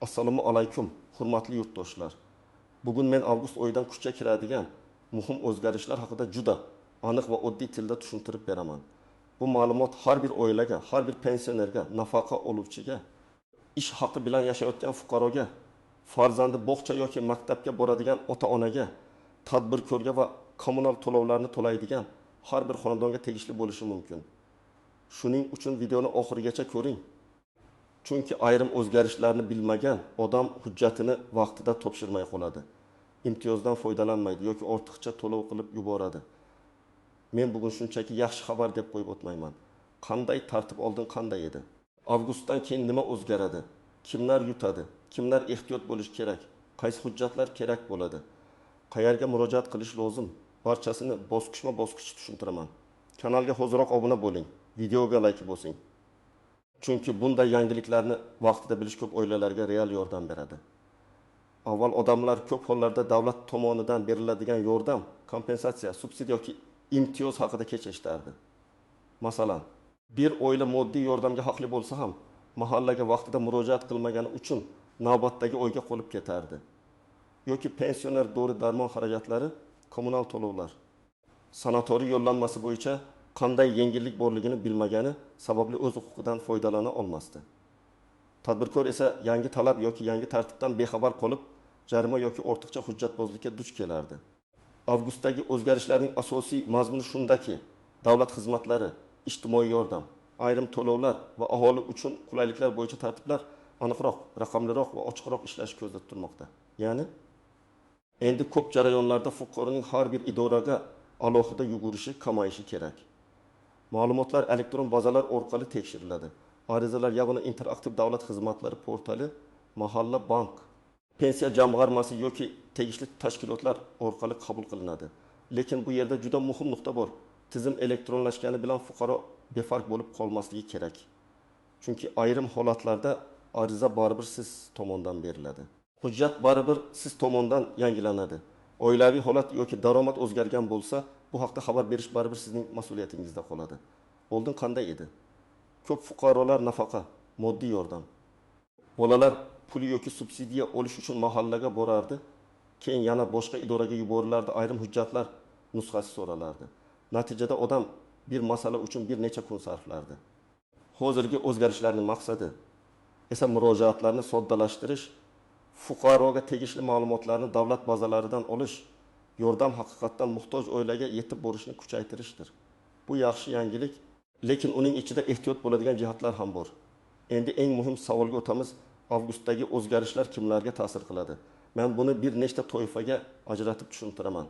Assalomu alaykum, hurmatli yurtdoshlar. Bugun men avgust oyidan kuchga kiradigan muhim o'zgarishlar haqida juda aniq va oddiy tilda tushuntirib beraman. Bu ma'lumot har bir oilaga, har bir pensionerga, nafaqa oluvchiga, ish haqi bilan yashayotgan fuqaroga, farzandi bog'cha yoki maktabga boradigan ota-onaga, tadbirkorga va kommunal to'lovlarni to'laydigan har bir xonadonga tegishli bo'lishi mumkin. Shuning uchun videoni oxirigacha ko'ring. Chunki ayrim o'zgarishlarni bilmagan odam hujjatini vaqtida topshirmay qoladi. Imtiyozdan foydalanmaydi yoki ortiqcha to'lov qilib yuboradi. Men bugun shunchaki yaxshi xabar deb qo'yib o'tmayman. Qanday tartib oldin qanday edi? Avgustdan keyin nima o'zgaradi? Kimlar yutadi? Kimlar ehtiyot bo'lish kerak? Qaysi hujjatlar kerak bo'ladi? Qayerga murojaat qilish lozim? Barchasini bosqichma-bosqich tushuntiraman. Kanalga hoziroq obuna bo'ling. Videoga like bosing. Chunki bunday yangiliklarni vaqtida bilish ko'p oilalarga real yordam beradi. Avval odamlar ko'p hollarda davlat tomonidan beriladigan yordam, kompensatsiya, subsidiya yoki imtiyoz haqida kech eshitardi. Masalan, bir oila moddiy yordamga haqli bo'lsa ham, mahallaga vaqtida murojaat qilmagani uchun navbatdagi oyga qolib ketardi. Yoki pensioner dori-darmon xarajatlari, kommunal to'lovlar, sanatoriy yo'llanmasi bo'yicha qanday yengillik borligini bilmagani sababli o'z huquqidan foydalana olmasdi. Tadbirkor esa yangi talab yoki yangi tartibdan bexabar qolib, jarima yoki ortiqcha hujjatbozlikka duch kelardi. Avgustdagi o'zgarishlarning asosiy mazmuni shundaki, davlat xizmatlari, ijtimoiy yordam, ayrim to'lovlar va aholi uchun qulayliklar bo'yicha tartiblar aniqroq, raqamliroq va ochiqroq ishlashi ko'zda tutilmoqda. Ya'ni endi ko'p jarayonlarda fuqaroning har bir idoraga alohida yugurishi kamayishi kerak. Ma'lumotlar elektron bazalar orqali tekshiriladi. Arizalar yagona interaktiv davlat xizmatlari portali, mahalla bank, pensiya jamg'armasi yoki tegishli tashkilotlar orqali qabul qilinadi. Lekin bu yerda juda muhim nuqta bor. Tizim elektronlashgani bilan fuqaro befarq bo'lib qolmasligi kerak. Chunki ayrim holatlarda ariza baribir siz tomonidan beriladi. Hujjat baribir siz tomonidan yangilanadi. Oilaviy holat yoki daromad o'zgargan bo'lsa, bu haqda xabar berish baribir sizning mas'uliyatingizda qoladi. Oldin qanday edi? Ko'p fuqarolar nafaqa, moddiy yordam, bolalar pul yoki subsidiya olish uchun mahallaga borardi, keyin yana boshqa idoraga yuborilardi, ayrim hujjatlar nusxasi so'ralardi. Natijada odam bir masala uchun bir necha kun sarflardi. Hozirgi o'zgarishlarning maqsadi esa murojaatlarni soddalashtirish, fuqaroga tegishli ma'lumotlarni davlat bazalaridan olish, yordam haqiqatdan muhtoj oilaga yetib borishni kuchaytirishdir. Bu yaxshi yangilik, lekin uning ichida ehtiyot bo'ladigan jihatlar ham bor. Endi eng muhim savolga o'tamiz. Avgustdagi o'zgarishlar kimlarga ta'sir qiladi? Men buni bir nechta toifaga ajratib tushuntiraman.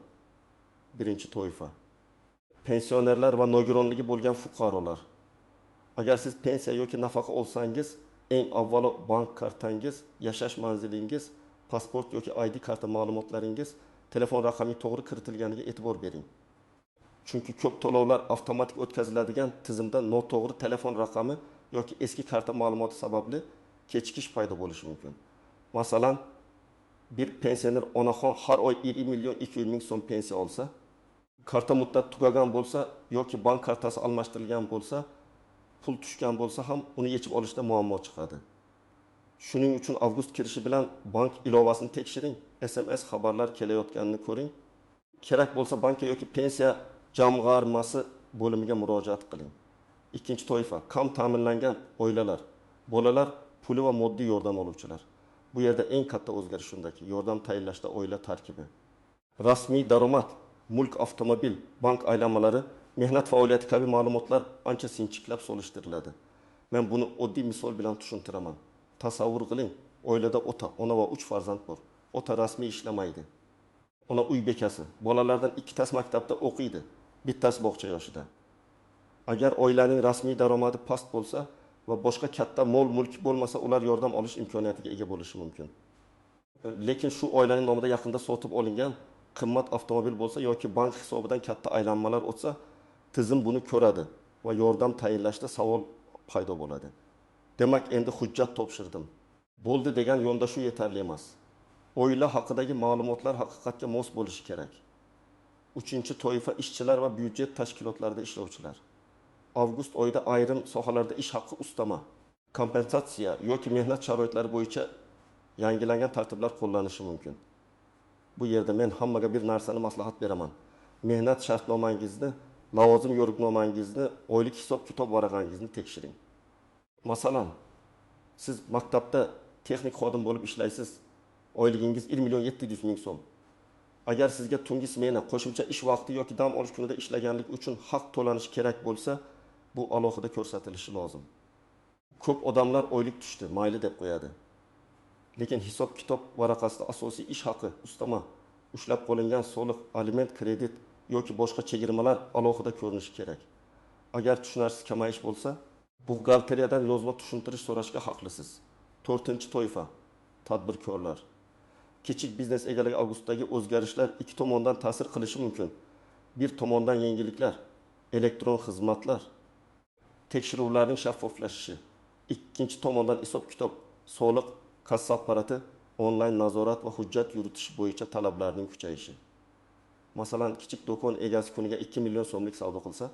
Birinchi toifa: pensionerlar va nogironligi bo'lgan fuqarolar. Agar siz pensiya yoki nafaqa olsangiz, eng avvalo bank kartangiz, yashash manzilingiz, pasport yoki ID karta ma'lumotlaringiz, telefon raqami to'g'ri kiritilganiga e'tibor bering. Chunki ko'p to'lovlar avtomatik o'tkaziladigan tizimda noto'g'ri telefon raqami yoki eski karta ma'lumoti sababli kechikish paydo bo'lishi mumkin. Masalan, bir pensioner onaxon har oy 1 million 200 ming so'm pensiya olsa, karta muddati tugagan bo'lsa yoki bank kartasi almashtirilgan bo'lsa, pul tushgan bo'lsa ham uni yechib olishda muammo chiqadi. Shuning uchun avgust kirishi bilan bank ilovasini tekshiring, SMS xabarlar kelayotganini ko'ring. Kerak bo'lsa bankka yoki pensiya jamg'armasi bo'limiga murojaat qiling. Ikkinchi toifa: kam ta'minlangan oilalar, bolalar, puli va moddiy yordam oluvchilar. Bu yerda eng katta o'zgarish shundaki, yordam tayinlashda oila tarkibi. Rasmiy daromad, mulk, avtomobil, bank aylanmalari, mehnat faoliyati kabi ma'lumotlar ancha sinchiklab solishtiriladi. Men buni oddiy misol bilan tushuntiraman. Tasavvur qiling, oilada ota, ona va 3 farzand bor. Ota rasmiy ishlamaydi. Ona uy bekasi, bolalardan ikkitasi maktabda o'qiydi, bittasi bog'cha yoshida. Agar oilaning rasmiy daromadi past bo'lsa va boshqa katta mol-mulk bo'lmasa, ular yordam olish imkoniyatiga ega bo'lishi mumkin. Lekin shu oilaning nomida yaqinda sotib olingan qimmat avtomobil bo'lsa yoki bank hisobidan katta aylanmalar o'tsa, tizim buni ko'radi va yordam tayinlashda savol paydo bo'ladi. Demak, endi hujjat topshirdim. Bo'ldi degan yondashuv yetarli emas. Oila haqidagi ma'lumotlar haqiqatga mos bo'lishi kerak. Uchinchi toifa: ishchilar va byudjet tashkilotlarida ishlovchilar. Avgust oyida ayrim sohalarda ish haqqi ustama, kompensatsiya yoki mehnat sharoitlari bo'yicha yangilangan tartiblar qo'llanishi mumkin. Bu yerda men hammaga bir narsani maslahat beraman. Mehnat shartnomangizni, lavozim yo'riqnomangizni, oylik hisob-kitob varaqangizni tekshiring. Masalan, siz maktabda texnik xodim bo'lib ishlaysiz. Oyligingiz 1.700.000 so'm. Agar sizga tungi smena, qo'shimcha ish vaqti yoki dam olish kunida ishlaganlik uchun haq to'lanishi kerak bo'lsa, bu alohida ko'rsatilishi lozim. Ko'p odamlar oylik tushdi, mayli deb qo'yadi. Lekin hisob-kitob varaqasida asosiy ish haqi, ustama, ushlab qo'lingan soliq, aliment, kredit yoki boshqa chegirmalar alohida ko'rinishi kerak. Agar tushunarsiz kamayish bo'lsa, buxgalteriyadan yozma tushuntirish so'rashga haqlisiz. 4-toifa tadbirkorlar. Kichik biznes egalariga avgustdagi o'zgarishlar ikki tomondan ta'sir qilishi mumkin. Bir tomondan yengilliklar, elektron xizmatlar, tekshiruvlarning shaffoflashishi. Ikkinchi tomondan hisob-kitob, soliq, kassa apparati, onlayn nazorat va hujjat yuritish bo'yicha talablarning kuchayishi. Masalan, kichik do'kon egasi kuniga 2 million so'mlik savdo qilsa,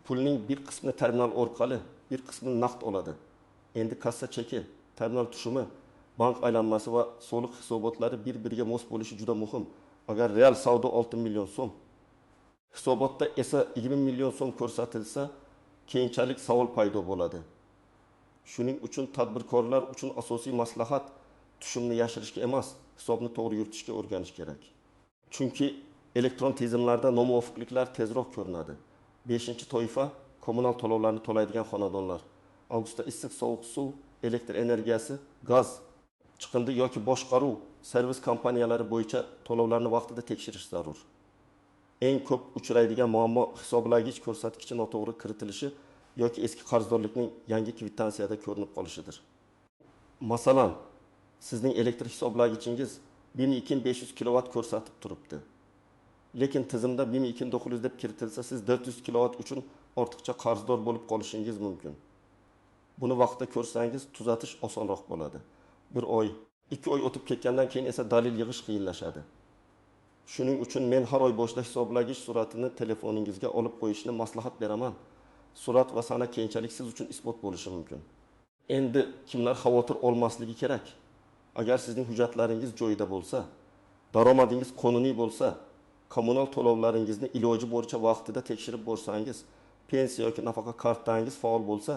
pulning bir qismini terminal orqali, bir qismini naqd oladi. Endi kassa cheki, terminal tushumi, bank aylanmasi va soliq hisobotlari bir-biriga mos bo'lishi juda muhim. Agar real savdo 6 million so'm, hisobotda esa 20 million so'm ko'rsatilsa, keyinchalik savol paydo bo'ladi. Shuning uchun tadbirkorlar uchun asosiy maslahat tushumni yashirishga emas, hisobni to'g'ri yuritishga o'rganish kerak. Chunki elektron tizimlarda nomuvofiqliklar tezroq ko'rinadi. 5-toifa kommunal to'lovlarni to'laydigan xonadonlar. Avgustda issiq sovuq suv, elektr energiyasi, gaz, chiqindi yoki boshqaruv, servis kompaniyalari bo'yicha to'lovlarni vaqtida tekshirish zarur. Eng ko'p uchraydigan muammo hisoblagich ko'rsatkichi noto'g'ri kiritilishi yoki eski qarzdorlikning yangi kvittansiyada ko'rinib qolishidir. Masalan, sizning elektr hisoblagichingiz 12500 kilovat ko'rsatib turibdi. Lekin tizimda 12900 deb kiritilsa, siz 400 kilovat uchun ortiqcha qarzdor bo'lib qolishingiz mumkin. Buni vaqtida ko'rsangiz, tuzatish osonroq bo'ladi. 1 oy, 2 oy o'tib ketgandan keyin esa dalil yig'ish qiyinlashadi. Shuning uchun men har oy boshida hisoblagich suratini telefoningizga olib qo'yishni maslahat beraman. Surat va sana keyinchalik siz uchun isbot bo'lishi mumkin. Endi kimlar xavotir olmasligi kerak? Agar sizning hujjatlaringiz joyida bo'lsa, daromadingiz qonuniy bo'lsa, kommunal to'lovlaringizni iloji boricha vaqtida tekshirib borsangiz, pensiya yoki nafaqa kartangiz faol bo'lsa,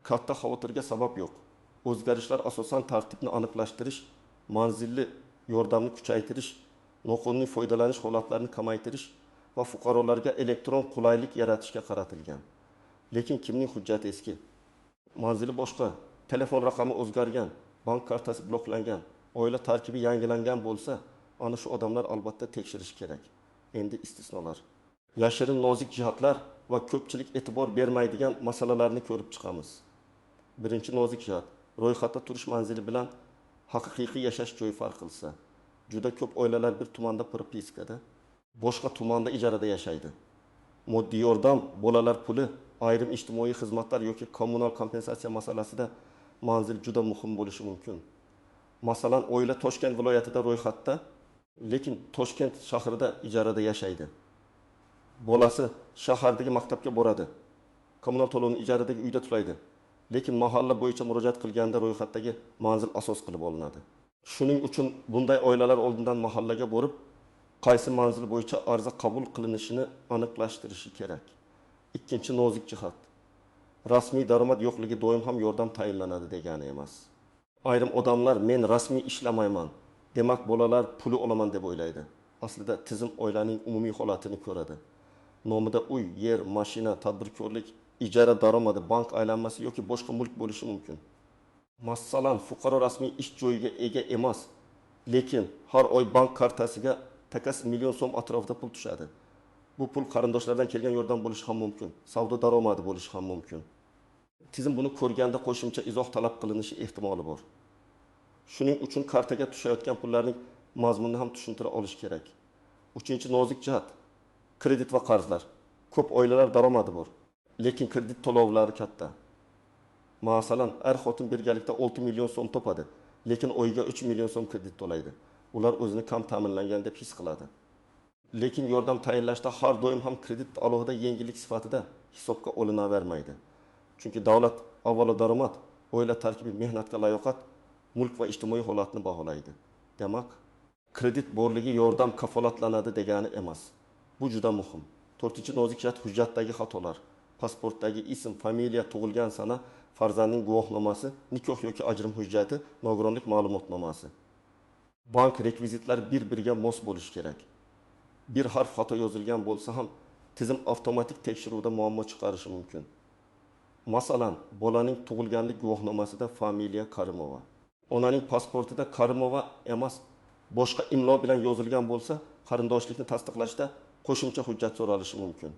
katta xavotirga sabab yo'q. O'zgarishlar asosan tartibni aniqlashtirish, manzilli yordamni kuchaytirish, noqonuniy foydalanish holatlarini kamaytirish va fuqarolarga elektron qulaylik yaratishga qaratilgan. Lekin kimning hujjati eski, manzili boshqa, telefon raqami o'zgargan, bank kartasi bloklangan, oila tarkibi yangilangan bo'lsa, ana shu odamlar albatta tekshirish kerak. Endi istisnolar. Yashirin nozik jihatlar va ko'pchilik e'tibor bermaydigan masalalarni ko'rib chiqamiz. Birinchi nozik jihat, ro'yxatda turish manzili bilan haqiqiy yashash joyi farq qilsa. Juda ko'p oilalar bir tumanda propiskada, boshqa tumanda ijarada yashaydi. Moddiy yordam, bolalar puli, ayrim ijtimoiy xizmatlar yoki kommunal kompensatsiya masalasida manzil juda muhim bo'lishi mumkin. Masalan, oila Toshkent viloyatida ro'yxatda, lekin Toshkent shahrida ijarada yashaydi. Bolasi shahardagi maktabga boradi. Kommunal to'lovni ijaradagi uyda to'laydi. Lekin mahalla bo'yicha murojaat qilganda ro'yxatdagi manzil asos qilib olinadi. Shuning uchun bunday oilalar oldindan mahallaga borib, qaysi manzil bo'yicha arza qabul qilinishini aniqlashtirishi kerak. Ikkinchi nozik jihat. Rasmiy daromad yo'qligi doim ham yordam tayinlanadi degani emas. Ayrim odamlar men rasmiy ishlamayman, demak bolalar puli olaman deb o'ylaydi. Aslida tizim oilaning umumiy holatini ko'radi. Nomida uy, yer, mashina, tadbirkorlik, ijara daromadi, bank aylanmasi yoki boshqa mulk bo'lishi mumkin. Masalan, fuqaro rasmiy ish joyiga ega emas, lekin har oy bank kartasiga takas million so'm atrofida pul tushadi. Bu pul qarindoshlardan kelgan yordam bo'lishi ham mumkin, savdo daromadi bo'lishi ham mumkin. Tizim buni ko'rganda qo'shimcha izoh talab qilinishi ehtimoli bor. Shuning uchun kartaga tushayotgan pullarning mazmunini ham tushuntira olish kerak. Uchinchi nozik jihat, kredit va qarzlar. Ko'p oilalar daromadi bor, lekin kredit to'lovlari katta. Masalan, xotin birgalikda 6 million so'm topadi, lekin oyiga 3 million so'm kredit to'laydi. Ular o'zini kam ta'minlangan deb his qiladi. Lekin yordam tayinlashda har doim ham kredit alohida yengillik sifatida hisobga olinavermaydi. Chunki davlat avvalo daromad, oila tarkibi, mehnatga layoqat mulk va ijtimoiy holatni baholaydi. Demak, kredit borligi yordam kafolatlanadi degani emas. Bu juda muhim. 4-nozik jihat hujjatdagi xatolar. Pasportdagi ism, familiya, tug'ilgan sana, farzandning guvohnomasi, nikoh yoki ajrim hujjati, nogironlik ma'lumotnomasi. Bank rekvizitlari bir-biriga mos bo'lishi kerak. Bir harf xato yozilgan bo'lsa ham tizim avtomatik tekshiruvda muammo chiqarishi mumkin. Masalan, bolaning tug'ilganlik guvohnomasida familiya Karimova, onaning pasportida Karimova emas, boshqa imlo bilan yozilgan bo'lsa, qarindoshlikni tasdiqlashda qo'shimcha hujjat so'ralishi mumkin.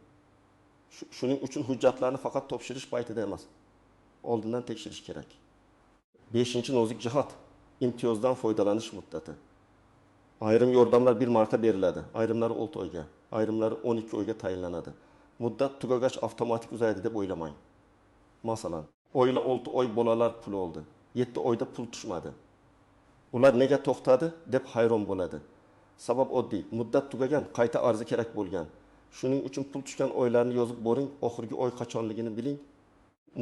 Shuning uchun hujjatlarni faqat topshirish paytida emas, oldindan tekshirish kerak. 5-nozik jihat imtiyozdan foydalanish muddati. Ayrim yordamlar bir marta beriladi, ayrimlari 6 oyga, ayrimlari 12 oyga tayinlanadi. Muddat tugagach avtomatik uzaydi deb o'ylamang. Masalan, oila 6 oy bolalar pul oldi, 7 oyda pul tushmadi. Ular nega to'xtadi deb hayron bo'ladi. Sabab oddiy, muddat tugagan, qayta arzi kerak bo'lgan. Shuning uchun pul tushgan oylarni yozib boring, oxirgi oy qachonligini biling.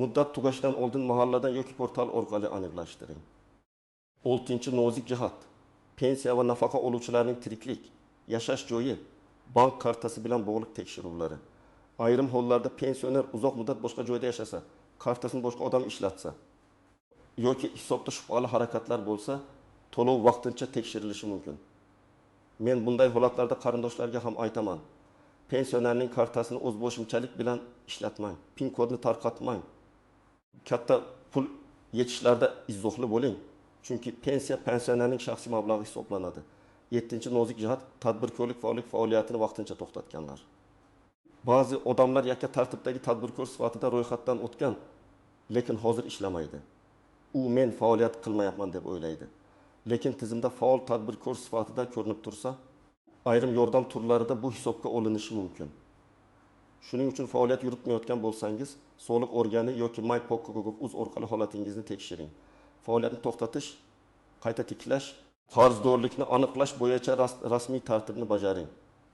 Muddat tugashidan oldin mahalladan yoki portal orqali aniqlashtiring. 6-nozik jihat pensiya va nafaqa oluvchilarning tiriklik, yashash joyi, bank kartasi bilan bog'liq tekshiruvlari. Ayrim hollarda pensioner uzoq muddat boshqa joyda yashasa, kartasini boshqa odam ishlatsa yoki hisobda shubhali harakatlar bo'lsa, to'lov vaqtincha tekshirilishi mumkin. Men bunday holatlarda qarindoshlarga ham aytaman. Pensionerning kartasini o'zboshimchalik bilan ishlatmang, pin kodni tarqatmang. Katta pul yetishlarda izohli bo'ling. Chunki pensiya pensionerning shaxsiy mablag'i hisoblanadi. 7-nozik jihat tadbirkorlik faoliyatini vaqtincha to'xtatganlar. Ba'zi odamlar yakka tartibdagi tadbirkor sifatida ro'yxatdan o'tgan, lekin hozir ishlamaydi. U men faoliyat qilmayapman deb o'ylaydi. Lekin tizimda faol tadbirkor sifatida ko'rinib tursa, ayrim yordam turlarida bu hisobga olinishi mumkin. Shuning uchun faoliyat yuritmayotgan bo'lsangiz, soliq organi yoki myPOK.uz orqali holatingizni tekshiring. Faoliyatni to'xtatish, qayta tiklash, qarzdorlikni aniqlash bo'yicha rasmiy tartibni bajaring.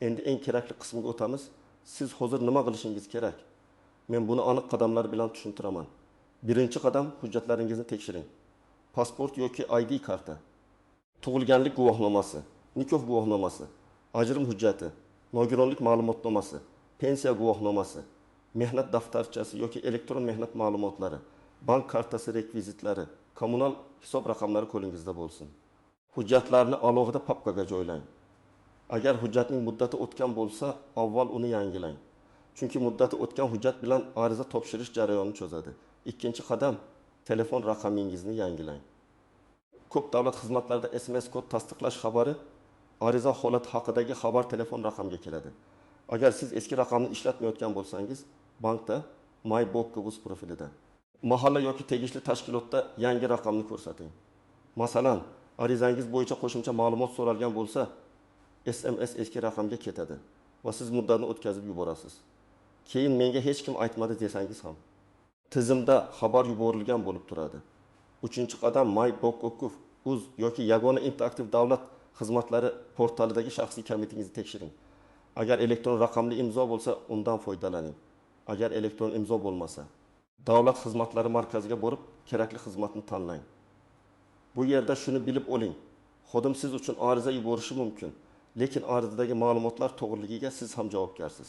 Endi eng kerakli qismga o'tamiz. Siz hozir nima qilishingiz kerak? Men buni aniq qadamlar bilan tushuntiraman. Birinchi qadam, hujjatlaringizni tekshiring. Pasport yoki ID karta, tug'ilganlik guvohnomasi, nikoh guvohnomasi, ajrim hujjati, nogironlik ma'lumotnomasi, pensiya guvohnomasi, mehnat daftarchasi yoki elektron mehnat ma'lumotlari, bank kartasi rekvizitlari, kommunal hisob raqamlari qo'lingizda bo'lsin. Hujjatlarni alohida papkaga joylang. Agar hujjatning muddati o'tgan bo'lsa, avval uni yangilang. Chunki muddati o'tgan hujjat bilan ariza topshirish jarayonini cho'zadi. Ikkinchi qadam, telefon raqamingizni yangilang. Ko'p davlat xizmatlarida SMS kod tasdiqlash xabari ariza holati haqidagi xabar telefon raqamga keladi. Agar siz eski raqamni ishlatmayotgan bo'lsangiz, bankda myPOK.uz profilida mahalla yoki tegishli tashkilotda yangi raqamni ko'rsating. Masalan, arizangiz bo'yicha qo'shimcha ma'lumot so'ralgan bo'lsa, SMS eski raqamga ketadi va siz muddatni o'tkazib yuborasiz. Keyin menga hech kim aytmadi desangiz ham tizimda xabar yuborilgan bo'lib turadi. 3-qadam myPOK.uz yoki yagona interaktiv davlat xizmatlari portalidagi shaxsiy kalitingizni tekshiring. Agar elektron raqamli imzo bo'lsa, undan foydalaning. Agar elektron imzo bo'lmasa, davlat xizmatlari markaziga borib, kerakli xizmatni tanlang. Bu yerda shuni bilib oling. Xodim siz uchun ariza yuborishi mumkin, lekin arizadagi ma'lumotlar to'g'riligiga siz ham javobgarsiz.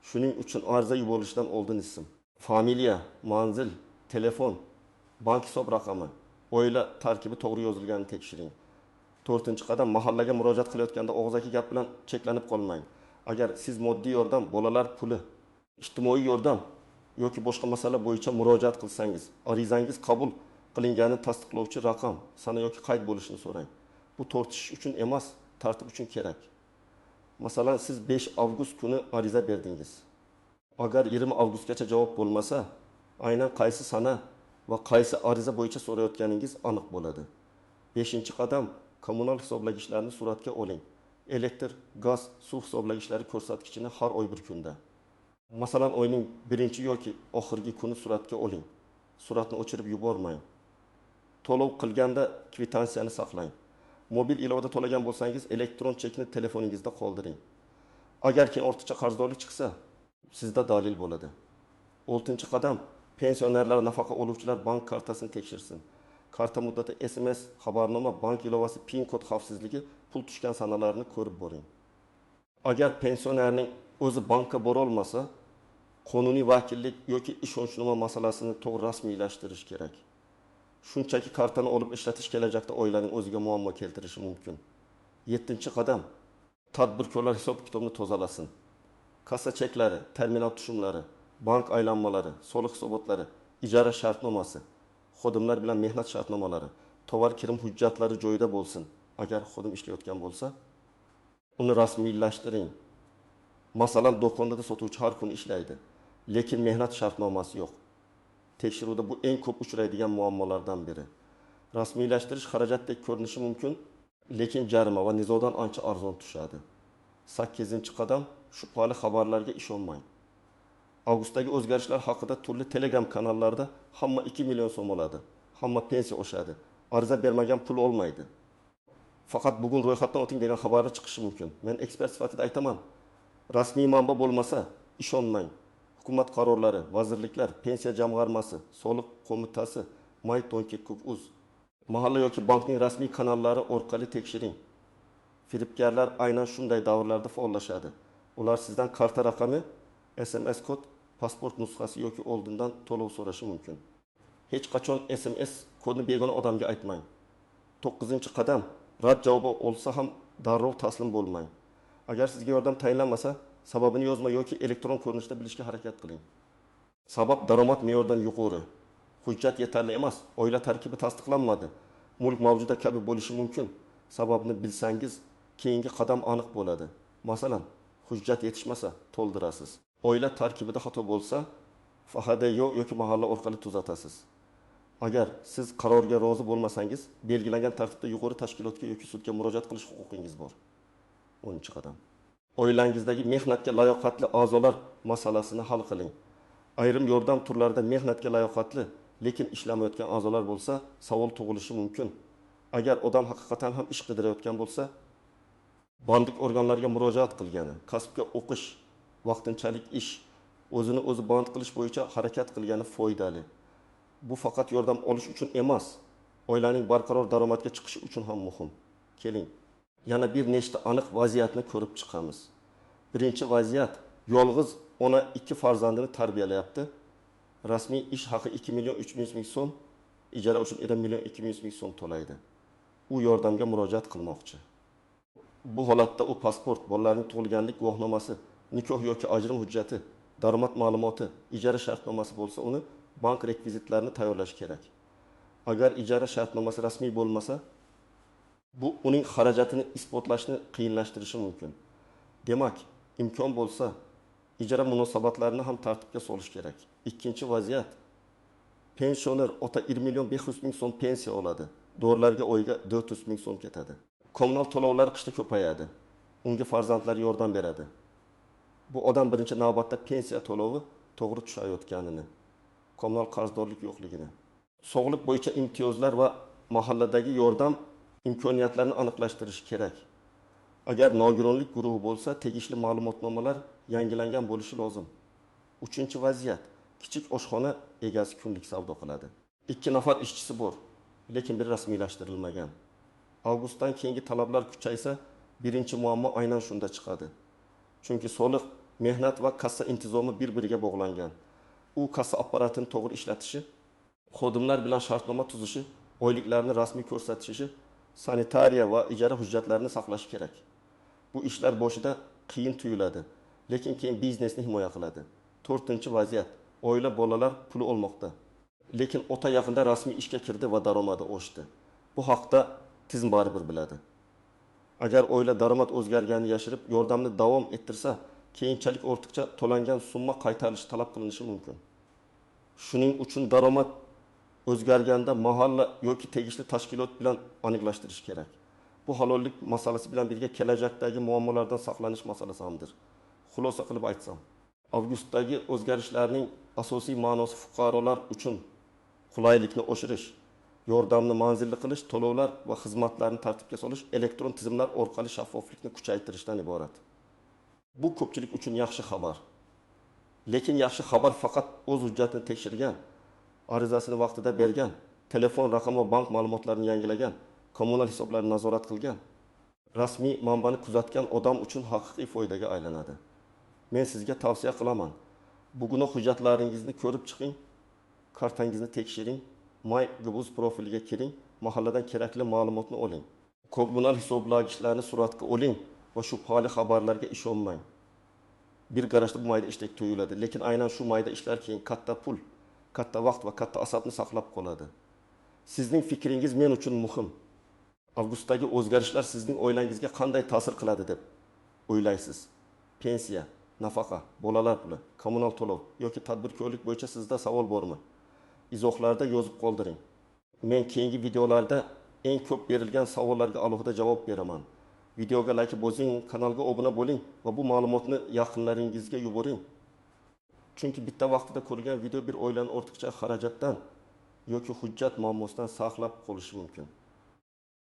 Shuning uchun ariza yuborilishidan oldin ism, familiya, manzil, telefon, bank hisob raqami, oila tarkibi to'g'ri yozilganini tekshiring. 4-qadam, mahallaga murojaat qilayotganda og'zaki gap bilan cheklanib qolmang. Agar siz moddiy yordam, bolalar puli, ijtimoiy yordam yoki boshqa masala bo'yicha murojaat qilsangiz, arizangiz qabul qilinganini tasdiqlovchi raqam, sana yoki qayd bo'lishini so'rang. Bu tortishish uchun emas, tartib uchun kerak. Masalan, siz 5 avgust kuni ariza berdingiz. Agar 20 avgustgacha javob bo'lmasa, aynan qaysi sana va qaysi ariza bo'yicha so'rayotganingiz aniq bo'ladi. 5-qadam, kommunal hisoblagichlarni suratga oling. Elektr, gaz, suv hisoblagichlari ko'rsatkichini har oy bir kunda. Masalan, oyning 1 yoki oxirgi kuni suratga oling. Suratni o'chirib yubormang. To'lov qilganda kvitansiyani saqlang. Mobil ilovada to'lagan bo'lsangiz, elektron chekni telefoningizda qoldiring. Agar keyin ortiqcha qarzdorlik chiqsa, sizda dalil bo'ladi. 6-qadam, pensionerlar, nafaqa oluvchilar bank kartasini tekshirsin. karta muddati SMS, xabarnoma, bank ilovasi, PIN kod xavfsizligi, pul tushgan sanalarini ko'rib boring. Agar pensionerning o'zi bankka bora olmasa, qonuniy vakillik yoki ishonchnoma masalasini to'g'ri rasmiylashtirish kerak. Shunchaki kartani olib ishlatish kelajakda oilaning o'ziga muammo keltirishi mumkin. 7-qadam, tadbirkorlar hisob-kitobni tozalasin. Kassa cheklari, terminal tushumlari, bank aylanmalari, soliq hisobotlari, ijara shartnomasi, xodimlar bilan mehnat shartnomalari, tovar kirim hujjatlari joyida bo'lsin. Agar xodim ishlayotgan bo'lsa, uni rasmiylashtiring. Masalan, do'konda sotuvchi har kun ishlaydi, lekin mehnat shartnomasi yo'q. Tekshiruvda bu eng ko'p uchraydigan muammolardan biri. Rasmiylashtirish xarajatdek ko'rinishi mumkin, lekin jarima va nizodan ancha arzon tushadi. 8-qadam, shubhali xabarlarga ishonmang. Avgustdagi o'zgarishlar haqida turli Telegram kanallarda hamma 2 million so'm oladi, hamma pensiya oshadi, ariza bermagan pul olmaydi. Faqat bugun ro'yxatdan o'ting degan xabarlar chiqishi mumkin. Men ekspert sifatida aytaman. Rasmiy manba bo'lmasa, ishonmang. Hukumat qarorlari, vazirliklar, pensiya jamg'armasi, soliq qo'mitasi, My.uz, mahalla yoki bankning rasmiy kanallari orqali tekshiring. Firibgarlar aynan shunday davrlarda faollashadi. Ular sizdan karta raqami, SMS kod, pasport nusxasi yoki oldindan to'lov so'rashi mumkin. Hech qachon SMS kodni begona odamga aytmang. 9-qadam, rad javobi olsa ham darrov taslim bo'lmang. Agar sizga yordam tayinlanmasa, sababini yozma yoki elektron ko'rinishda bilishga harakat qiling. Sabab daromad me'yoridan yuqori. Hujjat yetarli emas, oila tarkibi tasdiqlanmadi, mulk mavjuda kabi bo'lishi mumkin. Sababni bilsangiz, keyingi qadam aniq bo'ladi. Masalan, hujjat yetishmasa, to'ldirasiz. Oila tarkibida xato bo'lsa, FHDYO yoki mahalla orqali tuzatasiz. Agar siz qarorga rozi bo'lmasangiz, belgilangan tartibda yuqori tashkilotga yoki sudga murojaat qilish huquqingiz bor. 10-qadam. Oilangizdagi mehnatga layoqatli a'zolar masalasini hal qiling. Ayrim yordam turlarida mehnatga layoqatli, lekin ishlamayotgan a'zolar bo'lsa, savol tug'ilishi mumkin. Agar odam haqiqatan ham ish qidirayotgan bo'lsa, bandlik organlariga murojaat qilgani, kasbga o'qish, vaqtinchalik ish, o'zini o'zi band qilish bo'yicha harakat qilgani foydali. Bu faqat yordam olish uchun emas, oilaning barqaror daromadga chiqishi uchun ham muhim. Keling, yana bir nechta aniq vaziyatni ko'rib chiqamiz. Birinchi vaziyat, yolg'iz ona 2 farzandini tarbiyalayapti. Rasmiy ish haqi 2 million 300 ming so'm, ijara uchun 1 million 200 ming so'm to'laydi. U yordamga murojaat qilmoqchi. Bu holatda u pasport, bolalarning tug'ilganlik guvohnomasi, nikoh yoki ajrim hujjati, daromad ma'lumoti, ijara shartnomasi bo'lsa, uni bank rekvizitlarini tayyorlash kerak. Agar ijara shartnomasi rasmiy bo'lmasa, bu uning xarajatini isbotlashni qiyinlashtirishi mumkin. Demak, imkon bo'lsa, ijara munosabatlarini ham tartibga solish kerak. Ikkinchi vaziyat, pensioner ota 1 million 500 ming so'm pensiya oladi. Dorilarga oyiga 400 ming so'm ketadi. Kommunal to'lovlar qishda ko'payadi. Unga farzandlari yordam beradi. Bu odam birinchi navbatda pensiya to'lovi to'g'ri tushayotganini, kommunal qarzdorlik yo'qligini, sog'liq bo'yicha imtiyozlar va mahalladagi yordam imkoniyatlarini aniqlashtirish kerak. Agar nogironlik guruhi bo'lsa, tegishli ma'lumotnomalar yangilangan bo'lishi lozim. Uchinchi vaziyat, kichik oshxona egasi kunlik savdo qiladi. 2 nafar ishchisi bor, lekin biri rasmiylashtirilmagan. Avgustdan keyingi talablar kuchaysa, birinchi muammo aynan shunda chiqadi. Chunki soliq, mehnat va kassa intizomi bir-biriga bog'langan. U kassa apparatini to'g'ri ishlatishi, xodimlar bilan shartnoma tuzishi, oyliklarni rasmiy ko'rsatishi, sanitariya va ijara hujjatlarini saqlash kerak. Bu ishlar boshida qiyin tuyuladi, lekin keyin biznesni himoya qiladi. 4-vaziyat, oila bolalar puli olmoqda, lekin ota yaqinda rasmiy ishga kirdi va daromadi oshdi. Bu haqda tizim baribir biladi. Agar oila daromad o'zgarganini yashirib, yordamni davom ettirsa, keyinchalik ortiqcha to'langan summa qaytarilishi talab qilinishi mumkin. Shuning uchun daromad o'zgarganda mahalla yoki tegishli tashkilot bilan aniqlashtirish kerak. Bu halollik masalasi bilan birga kelajakdagi muammolardan saqlanish masalasi hamdir. Xulosa qilib aytsam, avgustdagi o'zgarishlarning asosiy ma'nosi fuqarolar uchun qulaylikni oshirish, yordamni manzilli qilish, to'lovlar va xizmatlarni tartibga solish, elektron tizimlar orqali shaffoflikni kuchaytirishdan iborat. Bu ko'pchilik uchun yaxshi xabar. Lekin yaxshi xabar faqat o'z hujjatini tekshirgan, arizasini vaqtida bergan telefon raqam va bank ma'lumotlarini yangilagan, kommunal hisoblarni nazorat qilgan, rasmiy manbani kuzatgan odam uchun haqiqiy foydaga aylanadi. Men sizga tavsiya qilaman. Bugun hujjatlaringizni ko'rib chiqing, kartangizni tekshiring, MyGbuz profiliga kiring, mahalladan kerakli ma'lumotni oling. Kommunal hisoblagichlarni suratga oling va shubhali xabarlarga ishonmang. Bir qarashda bu mayda ishlar tuyuladi, lekin aynan shu mayda ishlar keyin katta pul, katta vaqt va katta asabni saqlab qoladi. Sizning fikringiz men uchun muhim. Avgustdagi o'zgarishlar sizning oilangizga qanday ta'sir qiladi deb o'ylaysiz? Pensiya, nafaqa, bolalar puli, kommunal to'lov yoki tadbirkorlik bo'yicha sizda savol bormi? Izohlarda yozib qoldiring. Men keyingi videolarda eng ko'p berilgan savollarga alohida javob beraman. Videoga like bosing, kanalga obuna bo'ling va bu ma'lumotni yaqinlaringizga yuboring. Chunki bitta vaqtida ko'rgan video bir oilani ortiqcha xarajatdan yoki hujjat muammosidan saqlab qolishi mumkin.